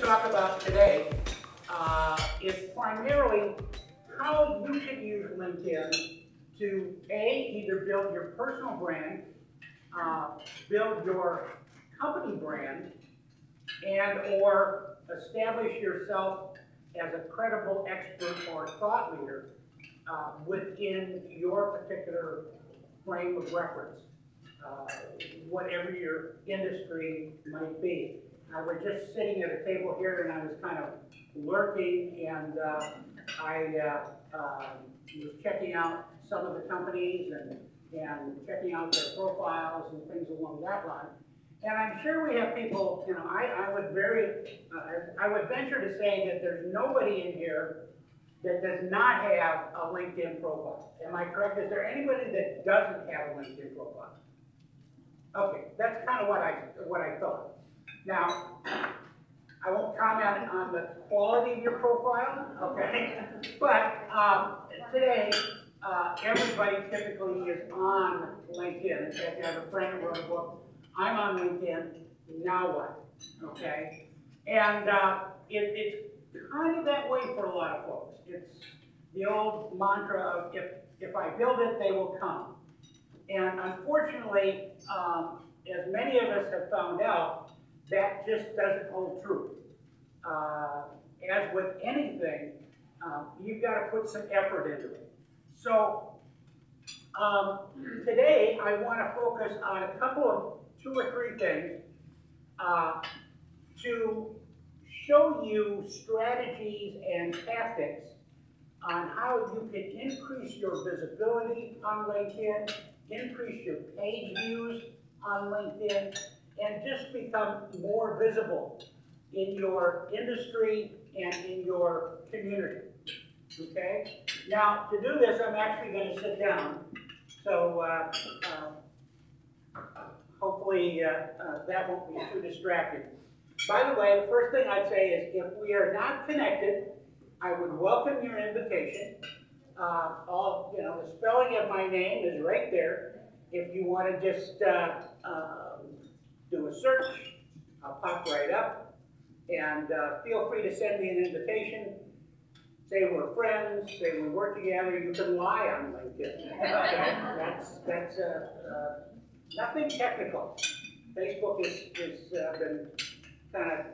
talk about today is primarily how you can use LinkedIn to either build your personal brand, build your company brand, and or establish yourself as a credible expert or thought leader within your particular frame of reference, whatever your industry might be. I was just sitting at a table here and I was kind of lurking, and I was checking out some of the companies and checking out their profiles and things along that line. And I'm sure we have people, you know, I would venture to say that there's nobody in here that does not have a LinkedIn profile. Am I correct? Is there anybody that doesn't have a LinkedIn profile? Okay, that's kind of what I thought. Now, I won't comment on the quality of your profile, okay? But today, everybody typically is on LinkedIn. In fact, I have a friend who wrote a book, I'm on LinkedIn, now what? Okay? And it's kind of that way for a lot of folks. It's the old mantra of if I build it, they will come. And unfortunately, as many of us have found out, that just doesn't hold true. As with anything, you've got to put some effort into it. So today I want to focus on a couple of 2 or 3 things to show you strategies and tactics on how you can increase your visibility on LinkedIn, increase your page views on LinkedIn, and just become more visible in your industry and in your community. Okay? Now, to do this, I'm actually going to sit down. So hopefully that won't be too distracting. By the way, the first thing I'd say is if we are not connected, I would welcome your invitation. The spelling of my name is right there. If you want to just do a search, I'll pop right up. And feel free to send me an invitation. Say we're friends, say we work together. You can lie on LinkedIn. That's nothing technical. Facebook has been kind of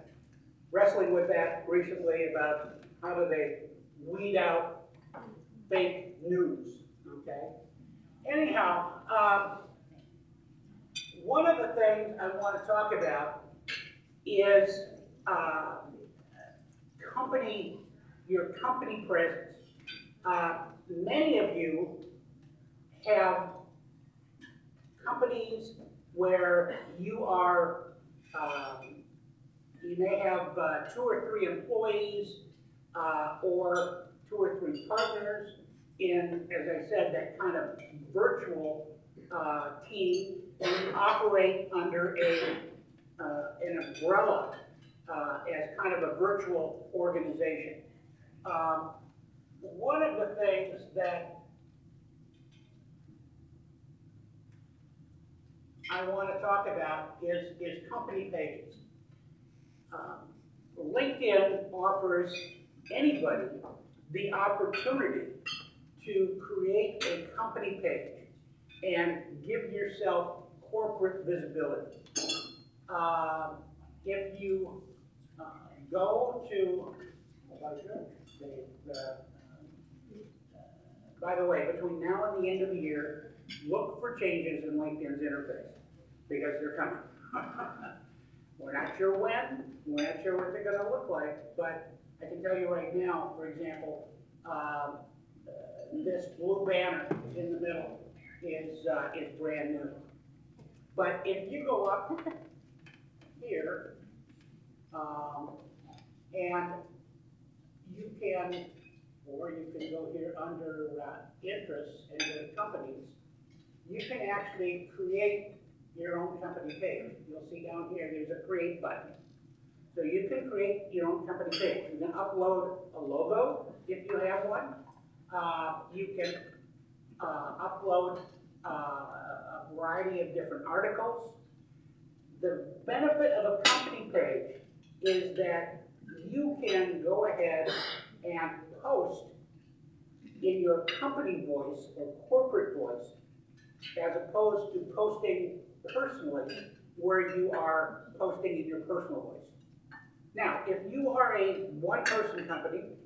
wrestling with that recently about how do they weed out fake news, okay? Anyhow, one of the things I want to talk about is your company presence. Many of you have companies where you are, you may have 2 or 3 employees or 2 or 3 partners in, as I said, that kind of virtual team, and you operate under an umbrella as kind of a virtual organization. One of the things that I want to talk about is company pages. LinkedIn offers anybody the opportunity to create a company page and give yourself corporate visibility. If you go to, by the way, between now and the end of the year, look for changes in LinkedIn's interface, because they're coming. We're not sure when, we're not sure what they're going to look like, but I can tell you right now, for example, this blue banner in the middle is brand new. But if you go up here, and you can, or you can go here under interests and go to companies, you can actually create your own company page. You'll see down here there's a create button. So you can create your own company page. You can upload a logo if you have one. You can upload a variety of different articles. The benefit of a company page is that you can go ahead and post in your company voice or corporate voice, as opposed to posting personally where you are posting in your personal voice. Now, if you are a one-person company,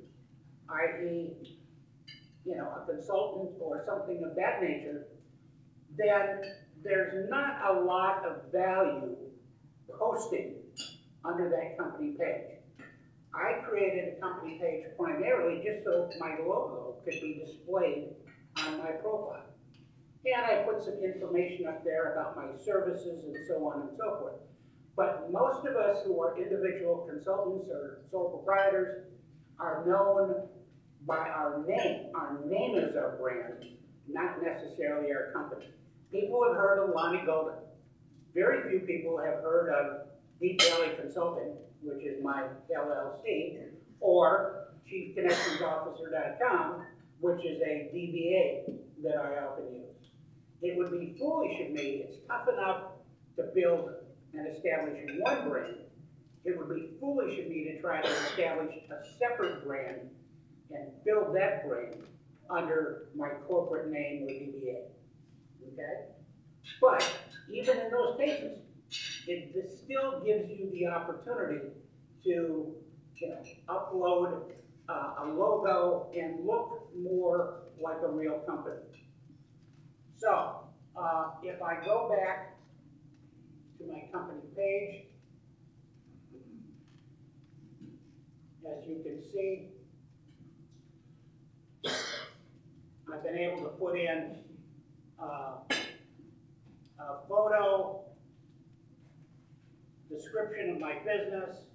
i.e., a consultant or something of that nature, then there's not a lot of value posting under that company page. I created a company page primarily just so my logo could be displayed on my profile. And I put some information up there about my services and so on and so forth. But most of us who are individual consultants or sole proprietors are known by our name. Our name is our brand, not necessarily our company. People have heard of Lonnie Golden. Very few people have heard of Deep Valley Consulting, which is my LLC, or ChiefConnectionsOfficer.com, which is a DBA that I often use. It would be foolish of me, it's tough enough to build and establish one brand. It would be foolish of me to try to establish a separate brand and build that brand under my corporate name or DBA, okay? But even in those cases, it still gives you the opportunity to upload a logo and look more like a real company. So, if I go back to my company page, as you can see, I've been able to put in a photo, description of my business,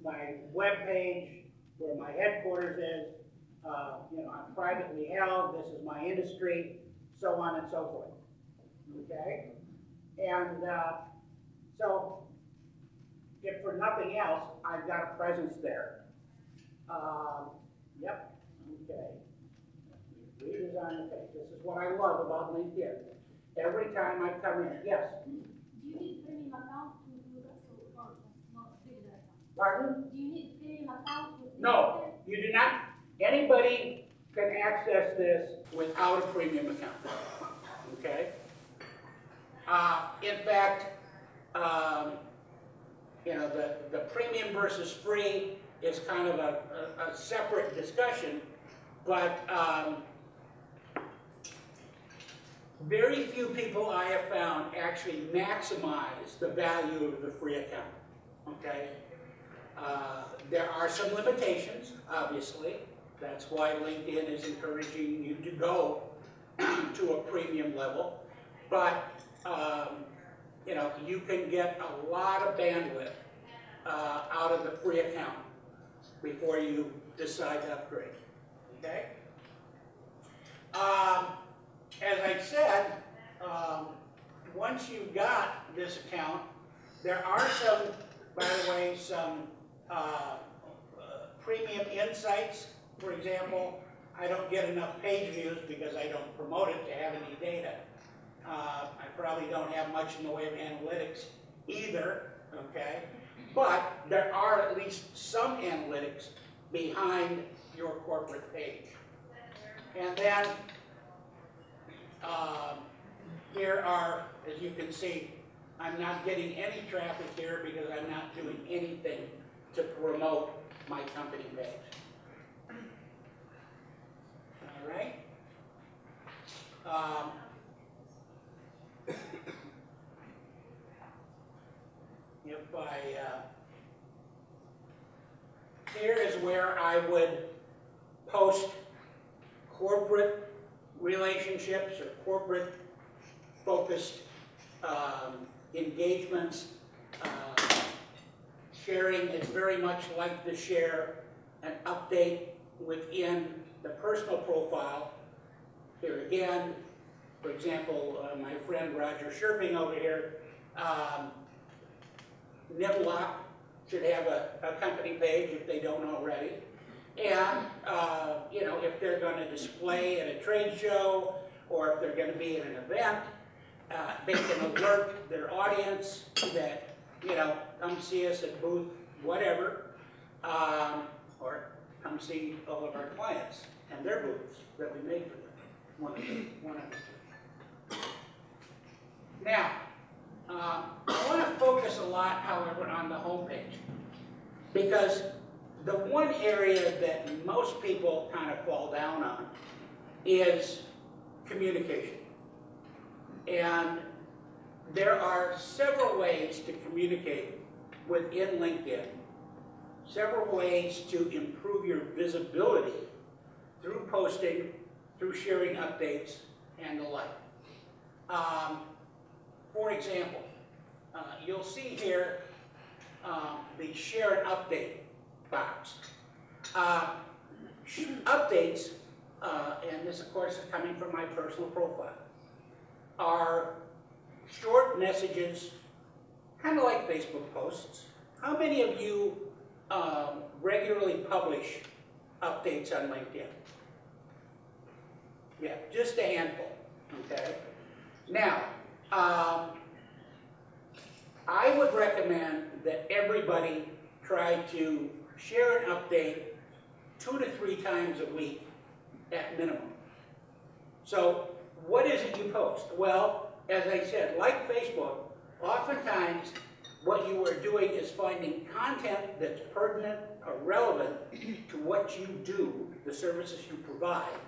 my web page, where my headquarters is, I'm privately held, this is my industry, so on and so forth, okay? And so, if for nothing else, I've got a presence there. Yep, okay. Redesign the page. This is what I love about LinkedIn. Every time I come in, yes? Do you need premium account to do that, or not digital account? Pardon? Do you need premium account to No, you do not. Anybody can access this without a premium account, okay? In fact, the premium versus free is kind of a separate discussion, but very few people I have found actually maximize the value of the free account, okay? There are some limitations, obviously. That's why LinkedIn is encouraging you to go to a premium level. But, you can get a lot of bandwidth out of the free account before you decide to upgrade, okay? As I said, once you've got this account, there are some, by the way, some premium insights. For example, I don't get enough page views because I don't promote it to have any data. I probably don't have much in the way of analytics either, okay? But there are at least some analytics behind your corporate page. And then here are, as you can see, I'm not getting any traffic here because I'm not doing anything to promote my company page. All right? If I, here is where I would post corporate relationships or corporate focused engagements. Sharing is very much like to share an update within the personal profile. Here again, for example, my friend Roger Sherping over here, Niblock should have a company page if they don't already. And, if they're going to display at a trade show or if they're going to be at an event, they can alert their audience that, come see us at booth whatever, or come see all of our clients and their booths that we made for them. One of them. Now, I want to focus a lot, however, on the homepage, because the one area that most people kind of fall down on is communication. And there are several ways to communicate within LinkedIn, several ways to improve your visibility through posting, through sharing updates, and the like. For example, you'll see here the share an update box. Updates, and this of course is coming from my personal profile, are short messages, kind of like Facebook posts. How many of you regularly publish updates on LinkedIn? Yeah, just a handful, okay? Now, I would recommend that everybody try to share an update 2 to 3 times a week at minimum. So, what is it you post? Well, as I said, like Facebook, oftentimes what you are doing is finding content that's pertinent or relevant to what you do, the services you provide,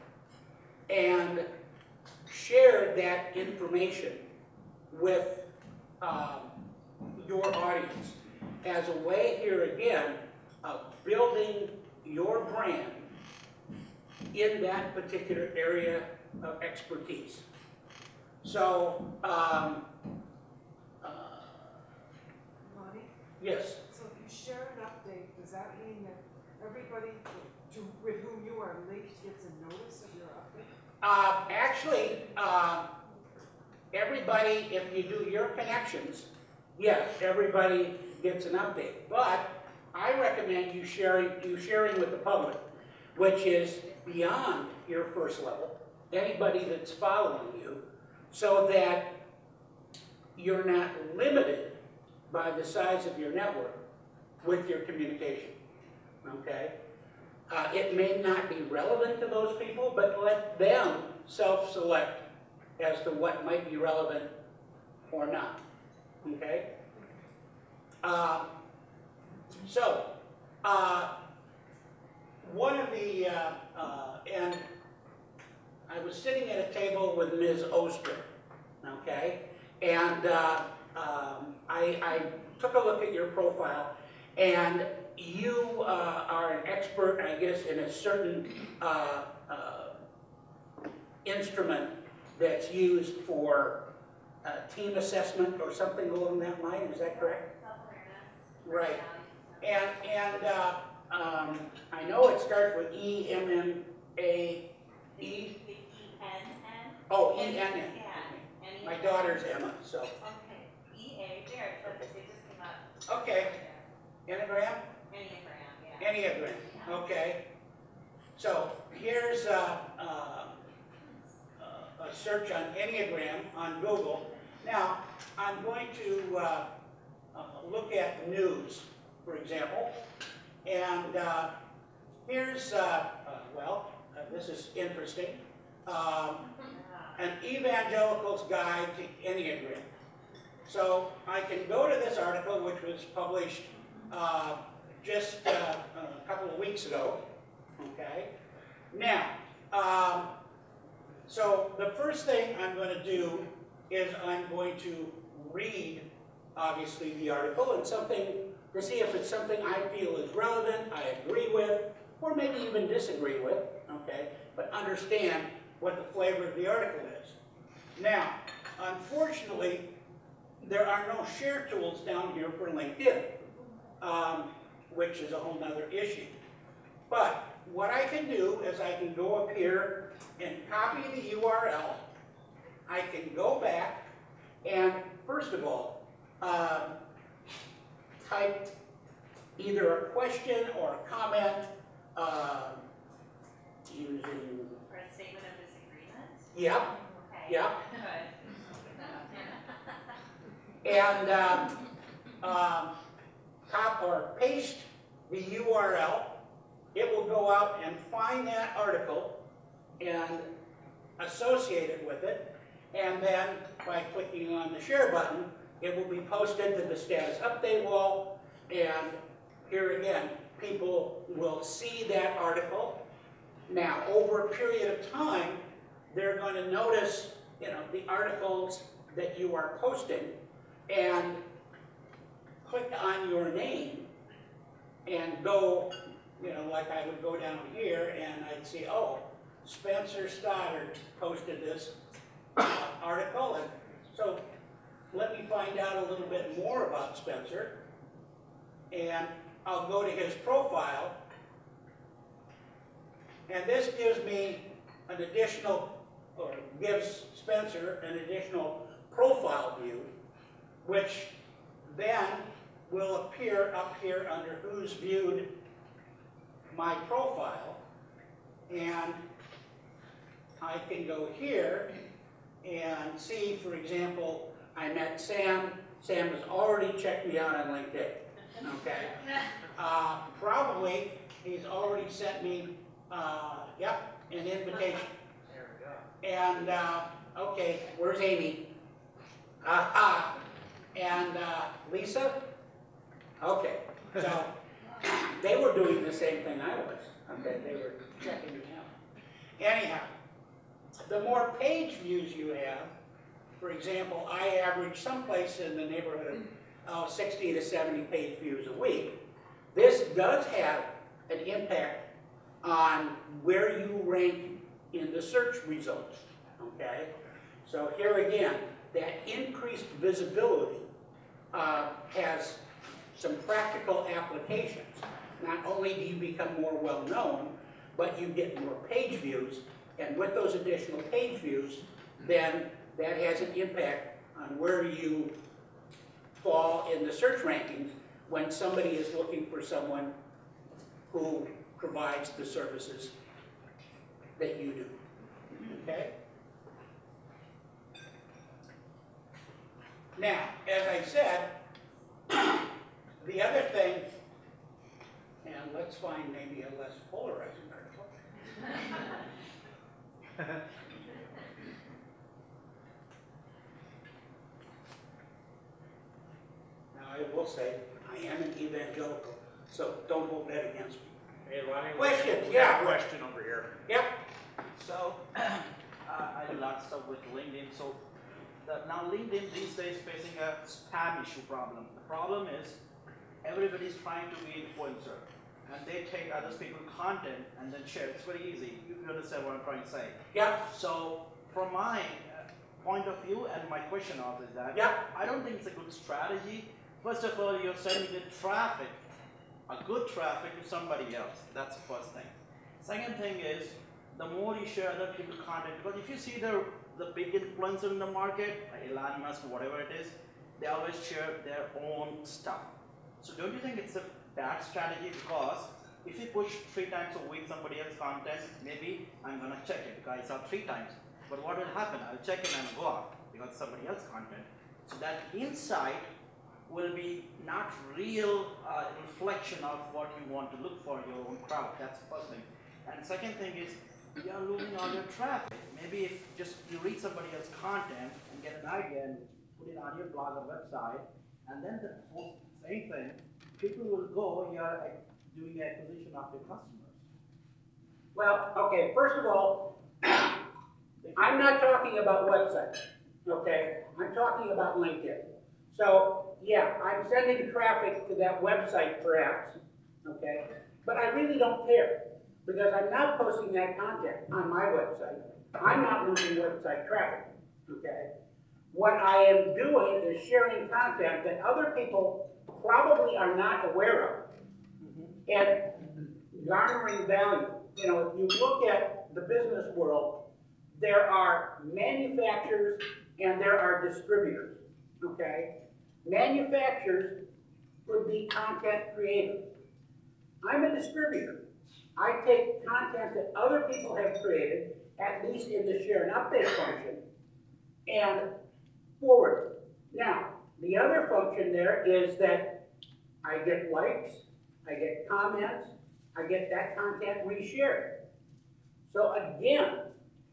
and share that information with your audience as a way here again of building your brand in that particular area of expertise. So, Monty? yes. So if you share an update, does that mean that everybody with whom you are linked gets a notice of your update? Actually, everybody, if you do your connections, yes, everybody gets an update. But I recommend you sharing with the public, which is beyond your first level, anybody that's following you, so that you're not limited by the size of your network with your communication, okay? It may not be relevant to those people, but let them self-select as to what might be relevant or not, okay? One of the, and I was sitting at a table with Ms. Oster, okay? And I took a look at your profile, and you are an expert, I guess, in a certain instrument that's used for team assessment or something along that line. Is that correct? Right. And I know it starts with E-M-M-A-E. E-N-N. Oh, E-N-N. Yeah. My daughter's Emma, so. Okay. E-A, there, they just came up. Okay. Enneagram? Enneagram, yeah. Enneagram, okay. So here's a search on Enneagram on Google. Now, I'm going to look at news, for example. And here's, this is interesting. An Evangelical's Guide to Enneagram. So I can go to this article, which was published just a couple of weeks ago, okay? Now, so the first thing I'm going to do is I'm going to read, obviously, the article and something to see if it's something I feel is relevant, I agree with, or maybe even disagree with, okay? But understand what the flavor of the article is. Now, unfortunately, there are no share tools down here for LinkedIn, which is a whole nother issue. But what I can do is I can go up here and copy the URL. I can go back and, first of all, type either a question or a comment using... For a statement of disagreement? Yep, Okay. yep. Good. And or paste the URL, it will go out and find that article and associate it with it, and then by clicking on the share button, it will be posted to the status update wall, and here again, people will see that article. Now, over a period of time, they're going to notice, the articles that you are posting, and click on your name, and go, like I would go down here, and I'd see, oh, Spencer Stoddard posted this article, and so let me find out a little bit more about Spencer, and I'll go to his profile, and this gives me an additional, or gives Spencer an additional profile view, which then will appear up here under who's viewed my profile, and I can go here and see, for example, I met Sam. Sam has already checked me out on LinkedIn, okay? Probably he's already sent me, an invitation. There we go. And, okay, where's Amy? And Lisa? Okay, so they were doing the same thing I was. Okay, they were checking me out. Anyhow, the more page views you have, for example, I average someplace in the neighborhood of 60 to 70 page views a week. This does have an impact on where you rank in the search results, okay? So here again, that increased visibility has some practical applications. Not only do you become more well-known, but you get more page views, and with those additional page views, then that has an impact on where you fall in the search rankings when somebody is looking for someone who provides the services that you do, okay? Now, as I said, the other thing, and let's find maybe a less polarizing article. Now, I will say, I am an evangelical, so don't hold that against me. Hey, Ronnie. Questions? We got Yeah. a question over here. Yep. So, I do a lot of stuff with LinkedIn. So, now LinkedIn these days facing a spam issue problem. The problem is everybody's trying to be influencer, and they take other people's content and then share. It's very easy. You understand what I'm trying to say? Yep. So, from my point of view, and my question also is that I don't think it's a good strategy. First of all, you're sending the traffic, a good traffic, to somebody else. That's the first thing. Second thing is, the more you share other people's content, because if you see the big influencer in the market, like Elon Musk, whatever it is, they always share their own stuff. So don't you think it's a bad strategy? Because if you push 3 times a week somebody else's content, maybe I'm gonna check it because I saw 3 times. But what will happen? I'll check it and go off because it's somebody else's content. So that insight will be not real reflection of what you want to look for your own crowd. That's the first thing. And second thing is, you are losing all your traffic. Maybe if just you read somebody else's content and get an idea and put it on your blog or website, and then the whole same thing, people will go, you are doing acquisition of your customers. Well, okay, first of all, I'm not talking about websites, okay? I'm talking about LinkedIn. So, yeah, I'm sending traffic to that website perhaps, okay? But I really don't care, because I'm not posting that content on my website. I'm not losing website traffic, okay? What I am doing is sharing content that other people probably are not aware of, and garnering value. You know, if you look at the business world, there are manufacturers and there are distributors, okay? Manufacturers would be content creators. I'm a distributor. I take content that other people have created, at least in the share and update function, and forward it. Now, the other function there is that I get likes, I get comments, I get that content reshared. So again,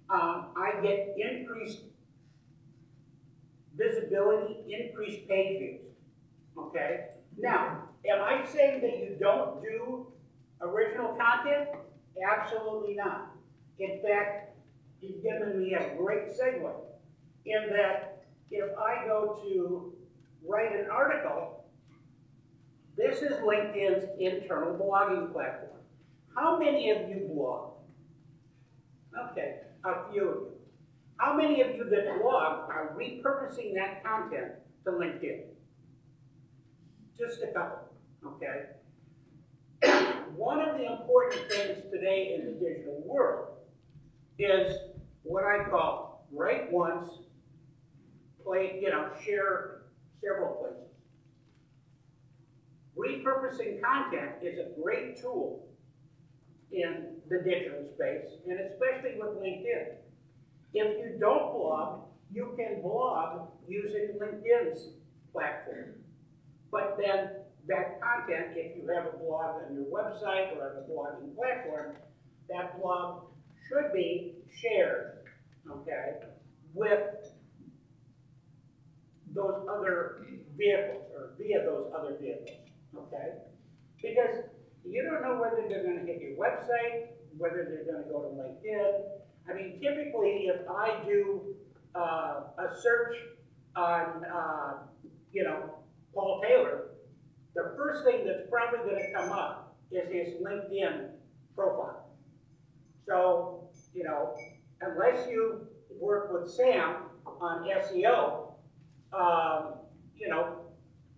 I get increased visibility, increased page views, okay? Now, am I saying that you don't do original content? Absolutely not. In fact, you've given me a great segue in that if I go to write an article, this is LinkedIn's internal blogging platform. How many of you blog? Okay, a few of you. How many of you that blog are repurposing that content to LinkedIn? Just a couple, okay? One of the important things today in the digital world is what I call write once, share several places. Repurposing content is a great tool in the digital space, and especially with LinkedIn. If you don't blog, you can blog using LinkedIn's platform. But then that content, if you have a blog on your website or on a blogging platform, that blog should be shared, okay, with those other vehicles or via those other vehicles, okay? Because you don't know whether they're going to hit your website, whether they're going to go to LinkedIn. I mean, typically, if I do a search on, Paul Taylor, the first thing that's probably going to come up is his LinkedIn profile. So, unless you work with Sam on SEO,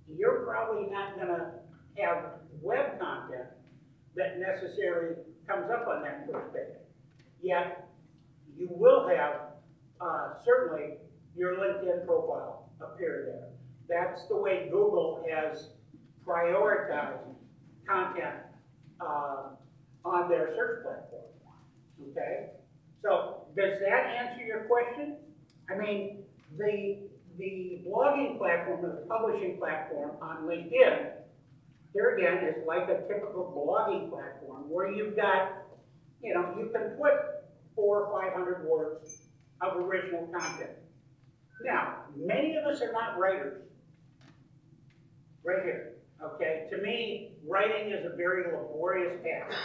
you're probably not going to have web content that necessarily comes up on that first page. Yet, you will have certainly your LinkedIn profile appear there. That's the way Google has prioritized content on their search platform. Okay? So, does that answer your question? I mean, the blogging platform or the publishing platform on LinkedIn, there again, is like a typical blogging platform where you've got, you can put 400 or 500 words of original content. Now, many of us are not writers. Right here, okay? To me, writing is a very laborious task.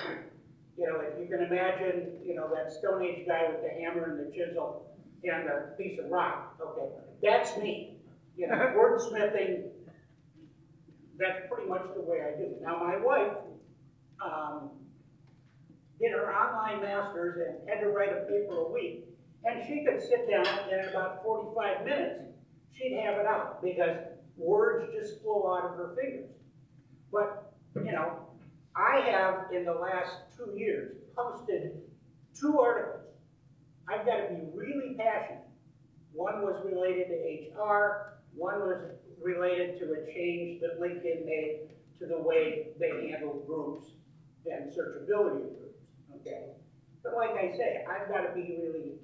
If you can imagine, that Stone Age guy with the hammer and the chisel and a piece of rock, okay? That's me. Wordsmithing, that's pretty much the way I do it. Now, my wife did her online master's and had to write a paper a week. And she could sit down and in about 45 minutes, she'd have it out because words just flow out of her fingers. But, I have in the last 2 years posted 2 articles. I've got to be really passionate. One was related to HR, one was related to a change that LinkedIn made to the way they handle groups and searchability of groups, okay? But like I say, I've got to be really,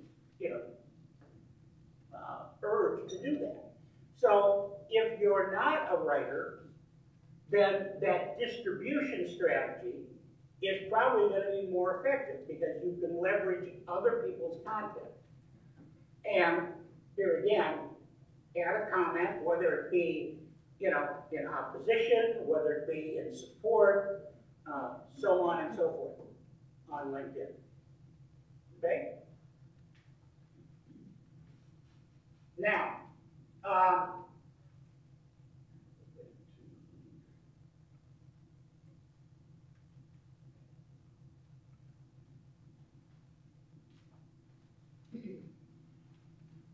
urged to do that. So if you're not a writer, then that distribution strategy is probably going to be more effective because you can leverage other people's content. And here again, add a comment, whether it be, in opposition, whether it be in support, so on and so forth on LinkedIn. Okay?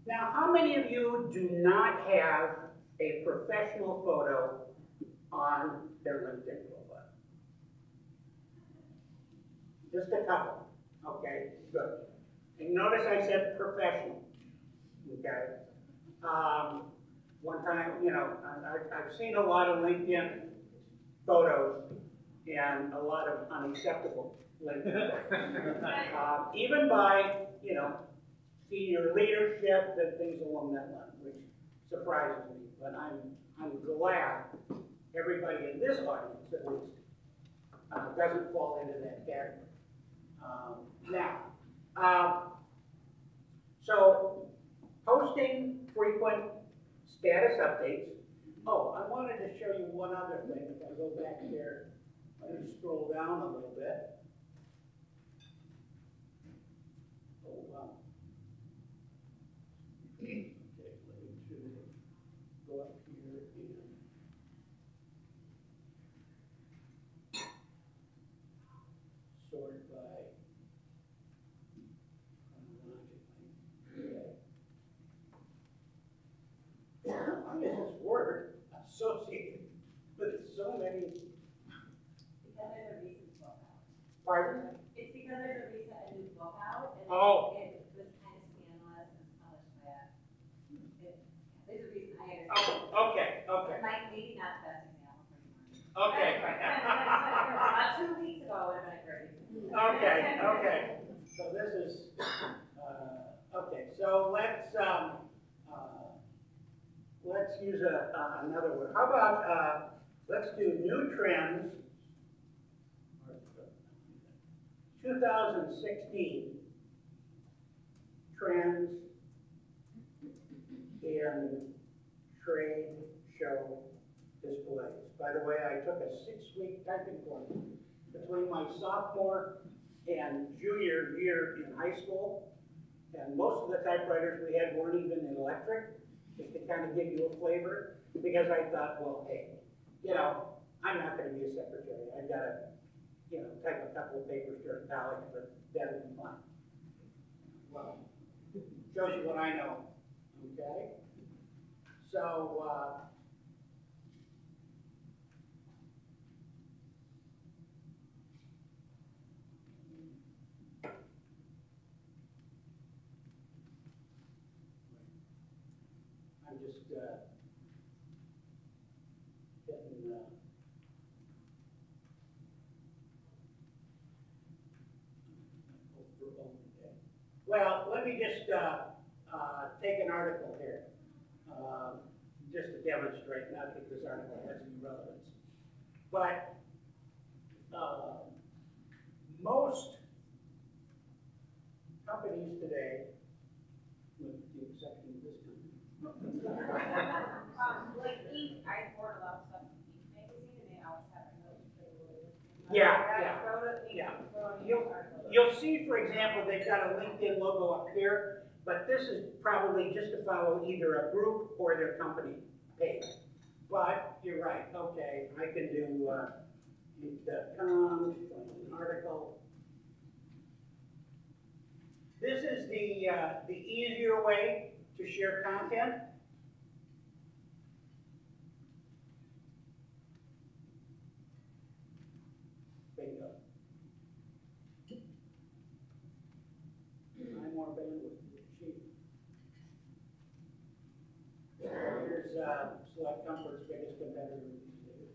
Now, how many of you do not have a professional photo on their LinkedIn profile? Just a couple. Okay, good. And notice I said professional. Okay. One time, I've seen a lot of LinkedIn photos and a lot of unacceptable LinkedIn photos. Even by, senior leadership and things along that line, which surprises me. But I'm glad everybody in this audience at least doesn't fall into that category. So posting frequent status updates. Oh, I wanted to show you one other thing. If I go back there, let me scroll down a little bit. Oh, wow. Okay, let me go up here and sort by chronologically. Okay. Why is this word associated with so many? Because there's a recent book out. Pardon? It's because there's a recent new book out, and Oh. it was kind of scandalous and published by there's a reason I understand. Oh, okay, okay, Like, maybe not the best example for you. okay. About 2 weeks ago, would have been a great. Okay, okay. So this is, okay, so let's use another word. How about, let's do new trends, 2016 trends in trade show displays. By the way, I took a 6-week typing course between my sophomore and junior year in high school, and most of the typewriters we had weren't even electric, just to kind of give you a flavor, because I thought, well, hey, you know, I'm not going to be a secretary. I've got to, you know, type a couple of papers during college, but that'll be fun. Well, shows you what I know, okay? So, I'm just getting well, let me just take an article here, just to demonstrate, not that this article has any relevance. But most companies today, with the exception of this company, Like Ink, I ordered a lot of stuff from Ink magazine, and they always have a note. Yeah. Go to Ink, Yeah. go to Ink You'll- article. You'll see, for example, they've got a LinkedIn logo up here, but this is probably just to follow either a group or their company page. But you're right, okay, I can do Inc.com, an article. This is the easier way to share content. Bingo. More bandwidth to achieve. Here's Select Comfort's biggest competitor these days.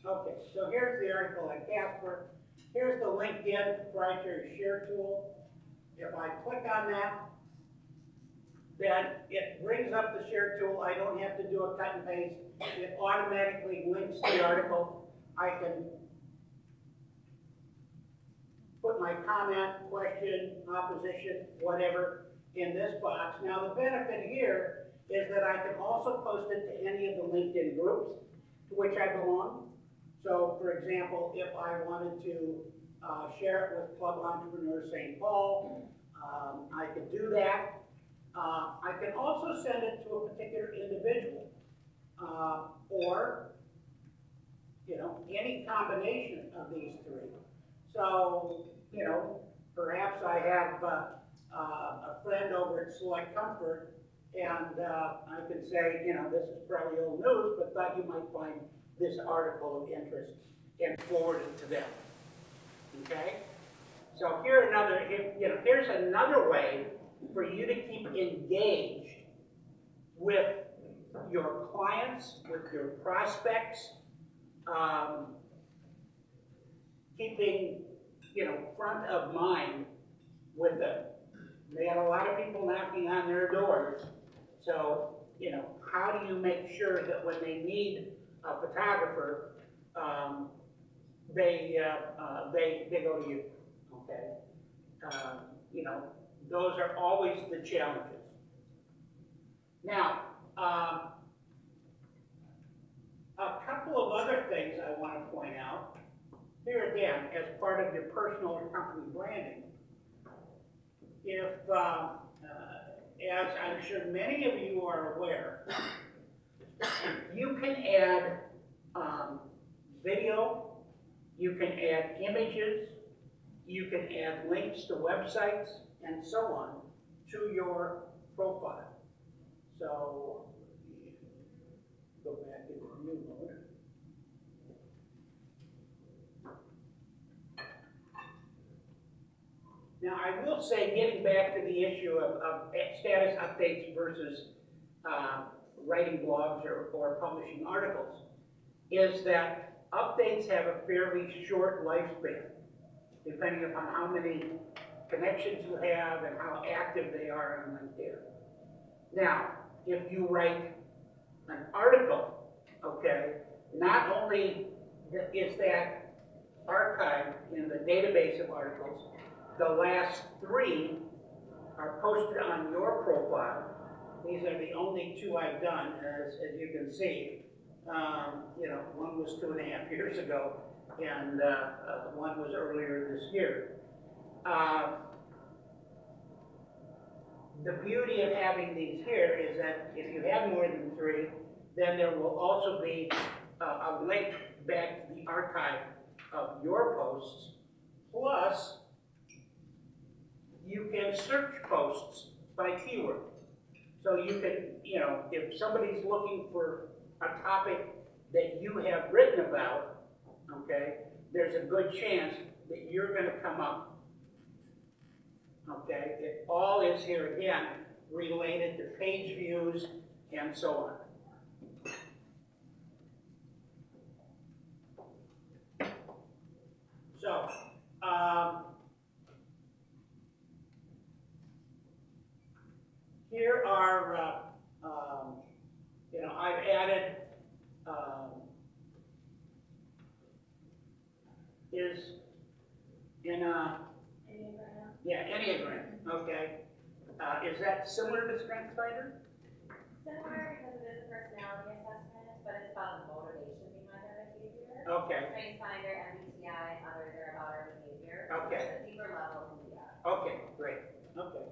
Okay, so here's the article at Casper. Here's the LinkedIn proprietary share tool. If I click on that, then it brings up the share tool. I don't have to do a cut and paste. It automatically links the article. I can put my comment, question, opposition, whatever in this box. Now the benefit here is that I can also post it to any of the LinkedIn groups to which I belong. So, for example, if I wanted to share it with Club Entrepreneur St. Paul, I could do that. I can also send it to a particular individual, or, you know, any combination of these three. So, you know, perhaps I have a friend over at Select Comfort And I can say, you know, this is probably old news, but thought you might find this article of interest and forward it to them. Okay? So here's another way for you to keep engaged with your clients, with your prospects, keeping, you know, front of mind with them. They have a lot of people knocking on their doors. So, you know, how do you make sure that when they need a photographer, they go to you, okay? You know, those are always the challenges. Now, a couple of other things I want to point out. Here again, as part of your personal or company branding, if, as I'm sure many of you are aware, you can add video, you can add images, you can add links to websites, and so on to your profile. So, go back into view mode. Now, I will say, getting back to the issue of status updates versus writing blogs or publishing articles, is that updates have a fairly short lifespan, depending upon how many connections you have and how active they are on LinkedIn. Now, if you write an article, okay, not only is that archived in the database of articles, the last 3 are posted on your profile. These are the only 2 I've done, as you can see. You know, one was 2.5 years ago, and one was earlier this year. The beauty of having these here is that if you have more than 3, then there will also be a link back to the archive of your posts. Plus, you can search posts by keyword. So you can, you know, if somebody's looking for a topic that you have written about, okay, there's a good chance that you're going to come up. Okay, it all is here again related to page views and so on. So, here are, you know, I've added, is in a, yeah, Enneagram, okay. Is that similar to StrengthsFinder? Similar because it is a personality assessment, but it's about the motivation behind our behavior. Okay, StrengthsFinder, MBTI, others are about our behavior. Okay. It's a deeper level than we are. okay, great, okay.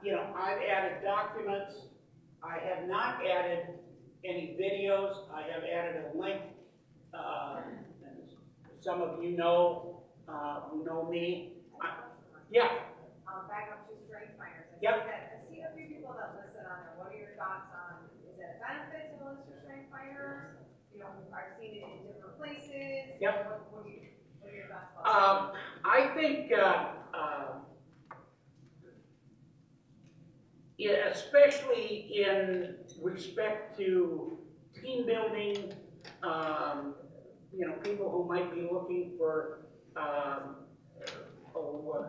You know, I've added documents. I have not added any videos. I have added a link. Some of you know, who know me. Yeah. Back up to StrengthsFinder. Yep. I see a few people that listed on there. What are your thoughts on, is it a benefit to list your StrengthsFinders? You know, I've seen it in different places. Yep. What are your thoughts about that? I think, yeah, especially in respect to team building, you know, people who might be looking for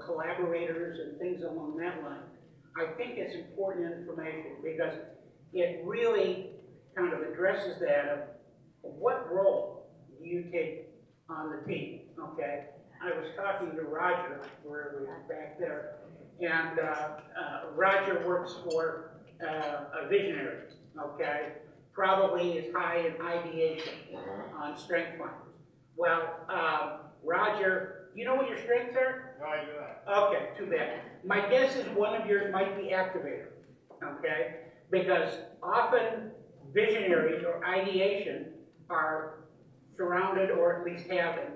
collaborators and things along that line, I think it's important information because it really kind of addresses that of what role do you take on the team, okay? I was talking to Roger, where we were back there, and Roger works for a visionary, okay? Probably is high in ideation on StrengthsFinders. Well, Roger, you know what your strengths are? No, I do not. Okay, too bad. My guess is one of yours might be activator, okay? Because often visionaries or ideation are surrounded or at least have an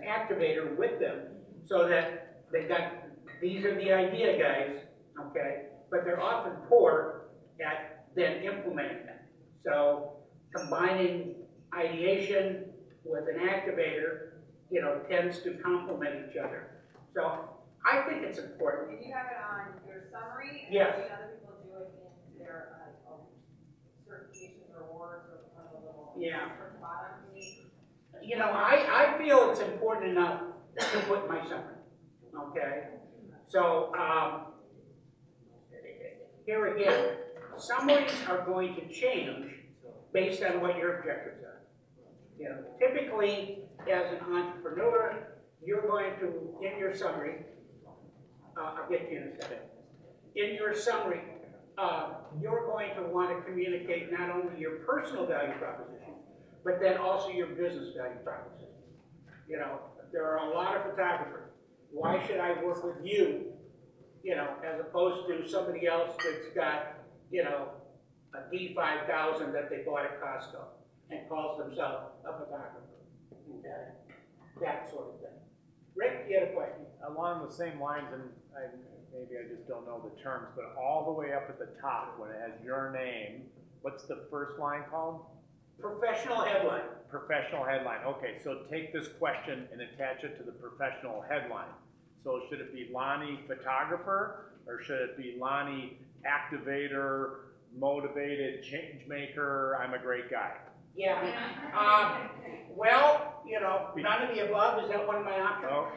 activator with them so that they've got these are the idea guys, okay? But they're often poor at then implementing them. So combining ideation with an activator, you know, tends to complement each other. So I think it's important. Did you have it on your summary? Yes. And other people do it in their certifications or awards or on the little Yeah. towards the bottom. You know, I feel it's important enough to put my summary, okay? So, here again, summaries are going to change based on what your objectives are. You know, typically, as an entrepreneur, you're going to, in your summary, I'll get to you in a second. In your summary, you're going to want to communicate not only your personal value proposition, but then also your business value proposition. You know, there are a lot of photographers. Why should I work with you, you know, as opposed to somebody else that's got, you know, a D5000 that they bought at Costco and calls themselves a photographer, okay? That sort of thing. Rick, you had a question? Along the same lines, and maybe I just don't know the terms, but all the way up at the top, when it has your name, what's the first line called? Professional headline. Professional headline. Okay, so take this question and attach it to the professional headline. So should it be Lonnie Photographer, or should it be Lonnie Activator, Motivated Change Maker, I'm a great guy? Yeah. Well, you know, none of the above. Is that one of my options? Oh,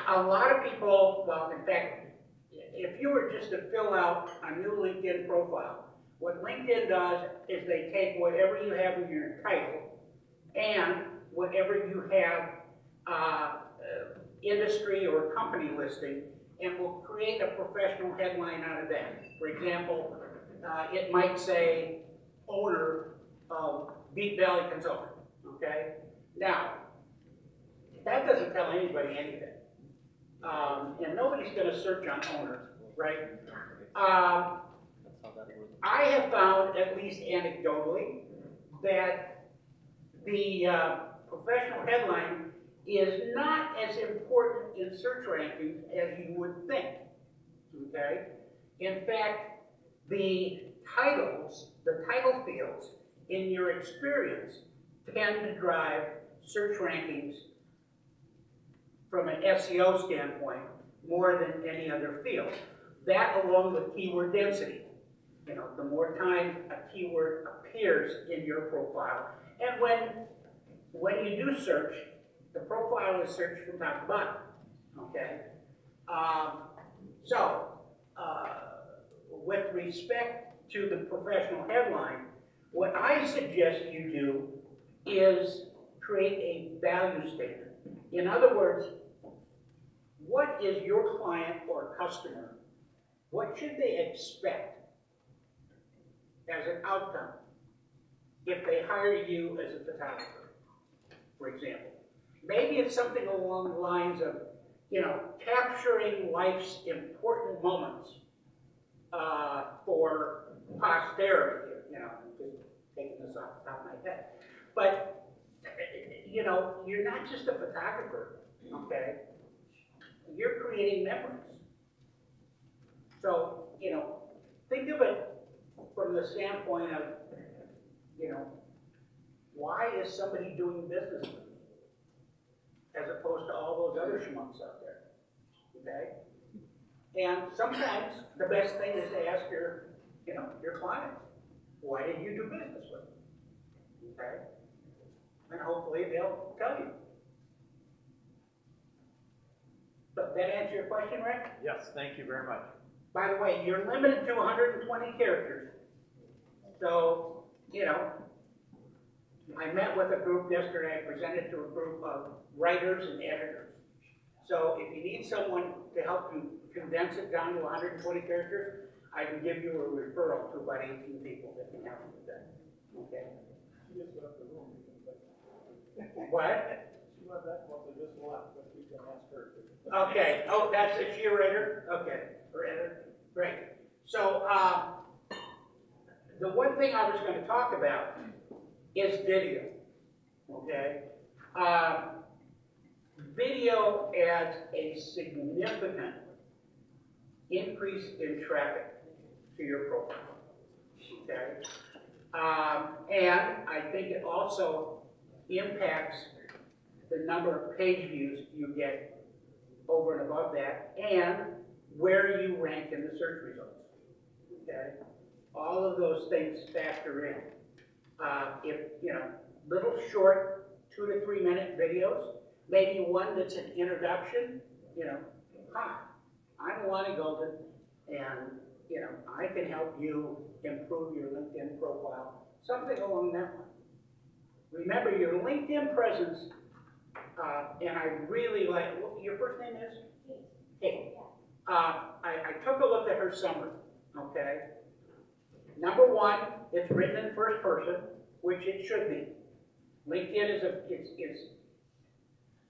A lot of people, well, in fact, if you were just to fill out a new LinkedIn profile, what LinkedIn does is they take whatever you have in your title and whatever you have industry or company listing, and will create a professional headline out of that. For example, it might say owner of Beat Valley Consulting, okay? Now, that doesn't tell anybody anything. And nobody's gonna search on owner, right? I have found, at least anecdotally, that the professional headline is not as important in search rankings as you would think, okay? In fact, the titles, the title fields in your experience tend to drive search rankings from an SEO standpoint more than any other field. That along with keyword density. You know, the more times a keyword appears in your profile, and when you do search, the profile is searched from top to bottom, okay? With respect to the professional headline, what I suggest you do is create a value statement. In other words, what is your client or customer, what should they expect as an outcome if they hire you as a photographer, for example? Maybe it's something along the lines of, you know, capturing life's important moments for posterity, you know, just taking this off the top of my head. But, you know, you're not just a photographer, okay? You're creating memories. So, you know, think of it from the standpoint of, you know, why is somebody doing business with me? As opposed to all those other schmucks out there, okay? And sometimes the best thing is to ask your, you know, your client, why did you do business with me? Okay? And hopefully they'll tell you. But that answer your question, Rick? yes, thank you very much. By the way, you're limited to 120 characters. So, you know, I met with a group yesterday, I presented to a group of writers and editors. So if you need someone to help you condense it down to 120 characters, I can give you a referral to about 18 people that can help you with that. Okay? She just left the room. What? She left that one, they just left, but we can ask her. Okay. Oh, that's a she writer? Okay. Or editor? Great. So, the one thing I was going to talk about is video. Okay? video adds a significant increase in traffic to your profile. Okay? And I think it also impacts the number of page views you get over and above that, and where you rank in the search results. Okay? All of those things factor in. If, you know, little short 2 to 3 minute videos, maybe one that's an introduction, you know, hi, I'm Lonnie Golden, and, you know, I can help you improve your LinkedIn profile, something along that line. Remember, your LinkedIn presence, and I really like, your first name is? Kate. I took a look at her summary, okay? Number one, it's written in first person, which it should be. LinkedIn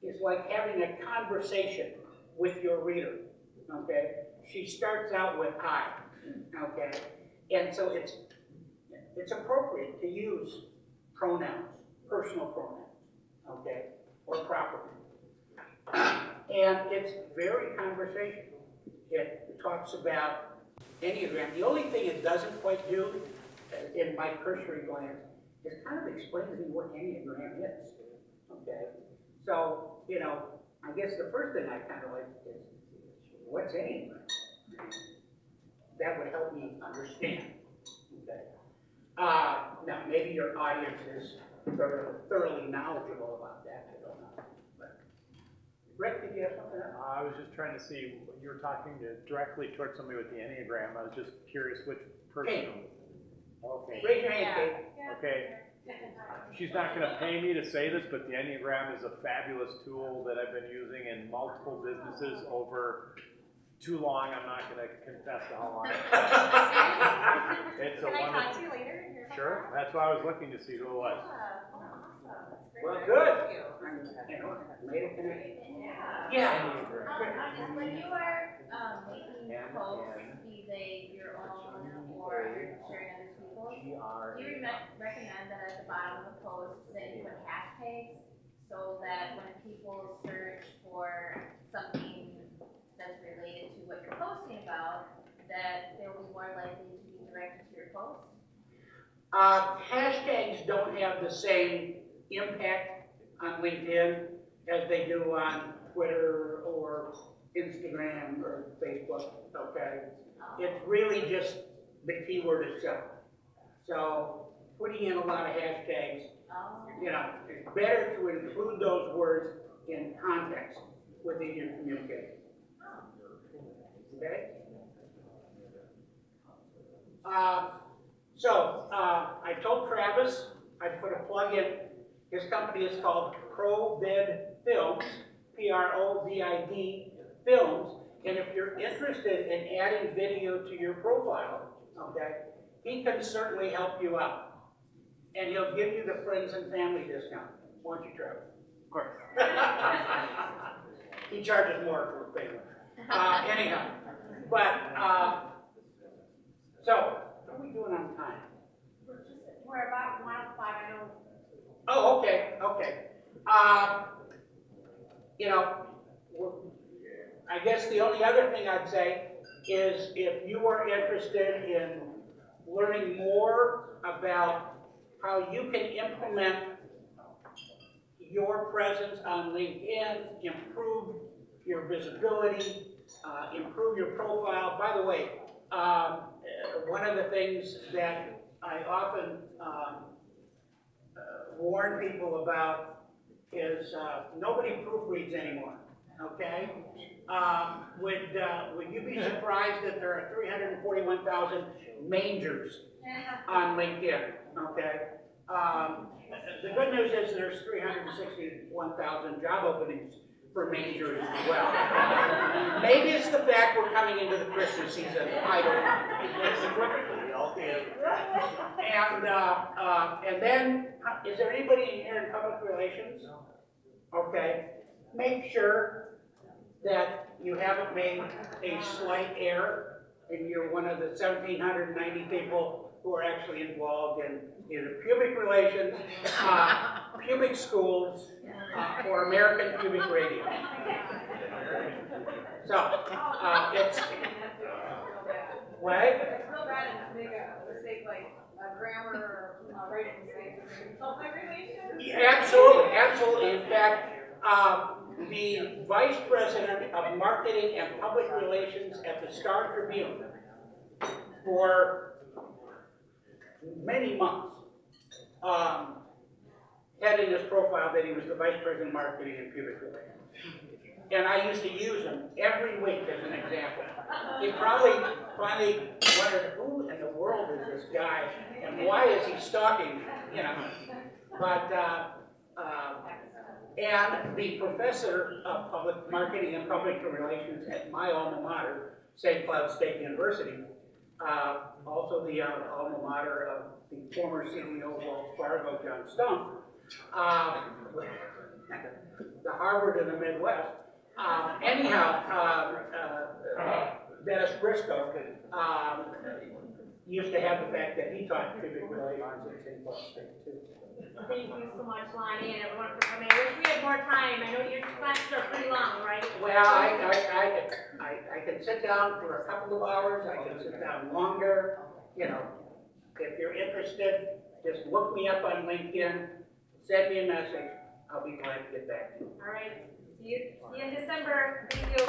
is like having a conversation with your reader, okay? She starts out with hi, okay? And so it's appropriate to use pronouns, personal pronouns, okay? Or proper. And it's very conversational. It talks about Enneagram. The only thing it doesn't quite do, in my cursory glance, is kind of explain to me what Enneagram is, okay? So, you know, I guess the first thing I kind of like is, what's Enneagram? That would help me understand, okay? Now, maybe your audience is thoroughly knowledgeable about that, I don't know. But Rick, did you have something else? I was just trying to see, you were talking directly towards somebody with the Enneagram. I was just curious which person. Kate. Okay. Raise your hand, Kate. Okay. She's not going to pay me to say this, but the Enneagram is a fabulous tool that I've been using in multiple businesses over too long. I'm not going to confess to how long. It's a Can I wonderful. talk to you later and hear about Sure. that? That's why I was looking to see who it was. Yeah. Oh, awesome. That's great. Well, Thank good. you. You know, made a connection. Yeah. Yeah. When you are making posts, be they your own or sharing other people's, do you recommend that at the bottom of the post that you put hashtags so that when people search for something that's related to what you're posting about, that they'll be more likely to be directed to your post? Hashtags don't have the same impact on LinkedIn as they do on Twitter or Instagram or Facebook, okay? It's really just the keyword itself. So putting in a lot of hashtags, you know, it's better to include those words in context within your communication. Okay? I told Travis I'd put a plug in. His company is called ProVid Films, P-R-O-V-I-D Films. And if you're interested in adding video to your profile, okay, he can certainly help you out. And he'll give you the friends and family discount. Won't you, Travis? Of course. He charges more for a favor. Anyhow, but, so, what are we doing on time? We're about 1:05, I know. Oh, okay, okay. You know, I guess the only other thing I'd say is if you are interested in learning more about how you can implement your presence on LinkedIn, improve your visibility, improve your profile. By the way, one of the things that I often warn people about is nobody proofreads anymore, okay? Would you be surprised that there are 341,000 mangers on LinkedIn, okay? The good news is there's 361,000 job openings for mangers as well. Maybe it's the fact we're coming into the Christmas season, I don't know. And then, is there anybody in here in public relations? Okay, make sure that you haven't made a slight error and you're one of the 1,790 people who are actually involved in either pubic relations, pubic schools, or American Cubic Radio. So, it's, what? It's real bad to make a mistake like a grammar or writing mistake during public relations. Absolutely, absolutely. In fact, the Vice President of Marketing and Public Relations at the Star Tribune for many months had in his profile that he was the Vice President of Marketing and Public Relations. And I used to use him every week as an example. He probably finally wondered, who in the world is this guy and why is he stalking me, you know? But, and the professor of public marketing and public relations at my alma mater, St. Cloud State University, also the alma mater of the former CEO of Wells Fargo, John Stone, the Harvard of the Midwest. Anyhow, Dennis Briscoe used to have the fact that he taught civic relations at St. Cloud State too. Thank you so much, Lonnie, and everyone for coming. I wish we had more time. I know your classes are pretty long, right? Well, I can sit down for a couple of hours, I can sit down longer, you know. If you're interested, just look me up on LinkedIn, send me a message, I'll be glad to get back to you. All right. See you in December. Thank you.